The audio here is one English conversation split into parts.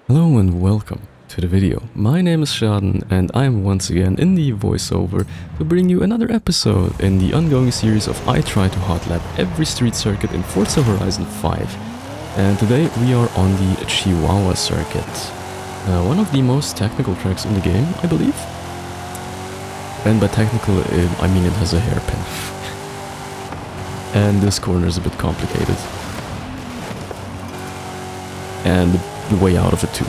Hello and welcome to the video. My name is Shaden and I am once again in the voiceover to bring you another episode in the ongoing series of I try to hotlap every street circuit in Forza Horizon 5. And today we are on the Chihuahua circuit. One of the most technical tracks in the game, I believe. And by technical, I mean it has a hairpin. And this corner is a bit complicated. And the way out of it too.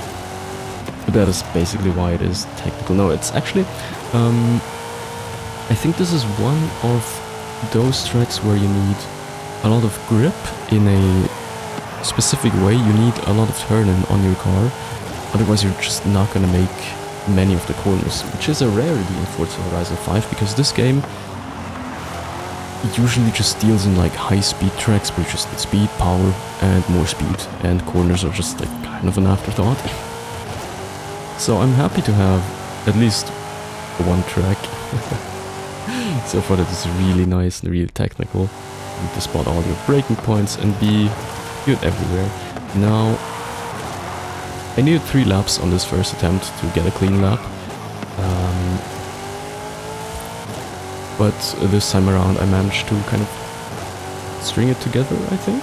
But that is basically why it is technical. No, it's actually, I think this is one of those tracks where you need a lot of grip in a specific way. You need a lot of turning on your car, otherwise you're just not gonna make many of the corners, which is a rarity in Forza Horizon 5, because this game usually just deals in like high-speed tracks where you just need speed, power, and more speed, and corners are just like kind of an afterthought. So I'm happy to have at least one track. So far that is really nice and really technical. You need to spot all your braking points and be good everywhere. Now, I needed 3 laps on this first attempt to get a clean lap. But this time around I managed to kind of string it together, I think.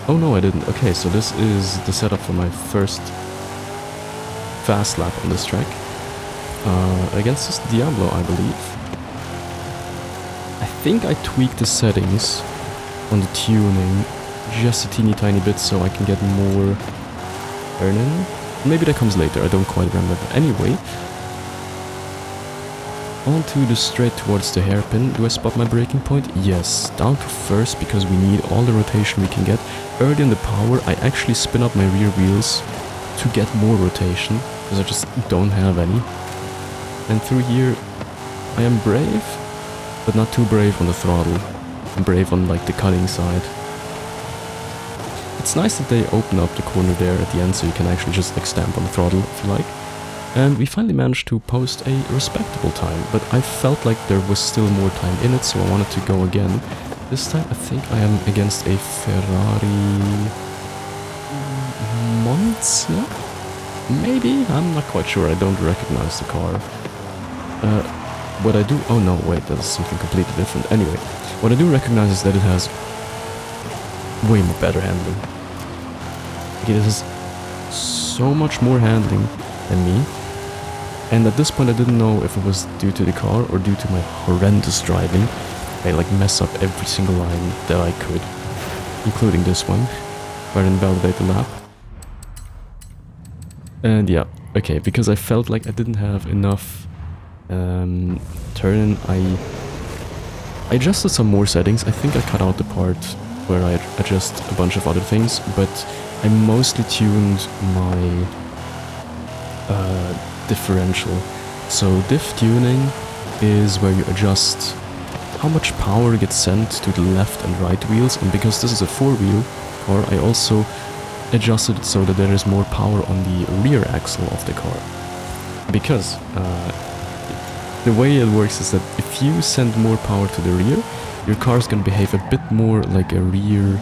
Oh no, I didn't. Okay, so this is the setup for my first fast lap on this track. Against this Diablo, I believe. I think I tweaked the settings on the tuning just a teeny tiny bit so I can get more turning. Maybe that comes later, I don't quite remember. But anyway, onto the straight towards the hairpin. Do I spot my braking point? Yes. Down to first because we need all the rotation we can get. Early in the power I actually spin up my rear wheels to get more rotation, because I just don't have any. And through here I am brave, but not too brave on the throttle. I'm brave on like the cutting side. It's nice that they open up the corner there at the end so you can actually just like stamp on the throttle if you like. And we finally managed to post a respectable time, but I felt like there was still more time in it, so I wanted to go again. This time I think I am against a Ferrari Monza? Maybe? I'm not quite sure, I don't recognize the car. What I do... oh no, wait, that is something completely different. Anyway, what I do recognize is that it has way more better handling. It has so much more handling than me. And at this point I didn't know if it was due to the car or due to my horrendous driving. I like mess up every single line that I could, including this one, where I didn't validate the lap. And yeah, okay, because I felt like I didn't have enough turn, I adjusted some more settings. I think I cut out the part where I adjust a bunch of other things, but I mostly tuned my differential. So diff tuning is where you adjust how much power gets sent to the left and right wheels, and because this is a 4-wheel car I also adjusted it so that there is more power on the rear axle of the car. Because the way it works is that if you send more power to the rear, your car is going to behave a bit more like a rear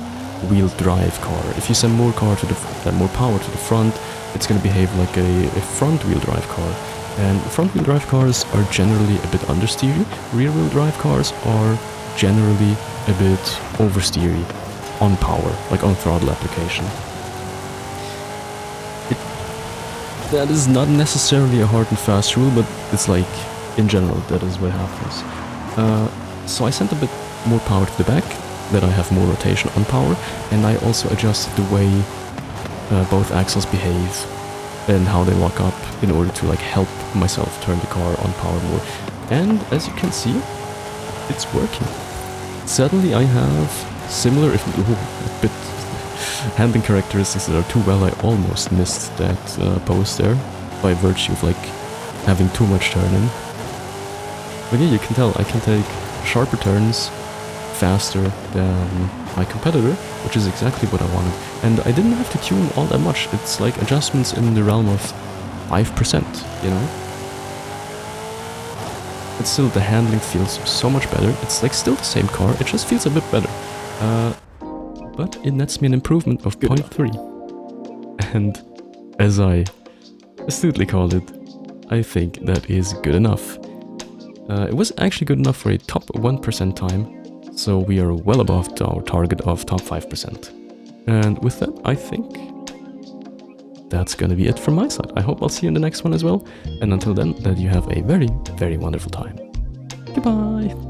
wheel drive car. If you send more power to the front, it's going to behave like a front wheel drive car. And front wheel drive cars are generally a bit understeery. Rear wheel drive cars are generally a bit oversteery on power, like on throttle application. That is not necessarily a hard and fast rule, but it's like, in general, that is what happens. So I sent a bit more power to the back, that I have more rotation on power, and I also adjusted the way both axles behave and how they lock up in order to like help myself turn the car on power more. And as you can see, it's working. Suddenly I have similar, if a bit handling characteristics that are too well. I almost missed that post there by virtue of like having too much turn in. But yeah, you can tell I can take sharper turns faster than my competitor, which is exactly what I wanted. And I didn't have to tune all that much. It's like adjustments in the realm of 5%, you know? But still, the handling feels so much better. It's like still the same car, it just feels a bit better. But it nets me an improvement of 0.3. And as I astutely called it, I think that is good enough. It was actually good enough for a top 1% time, so we are well above our target of top 5%. And with that, I think that's gonna be it from my side. I hope I'll see you in the next one as well, and until then, that you have a very, very wonderful time. Goodbye!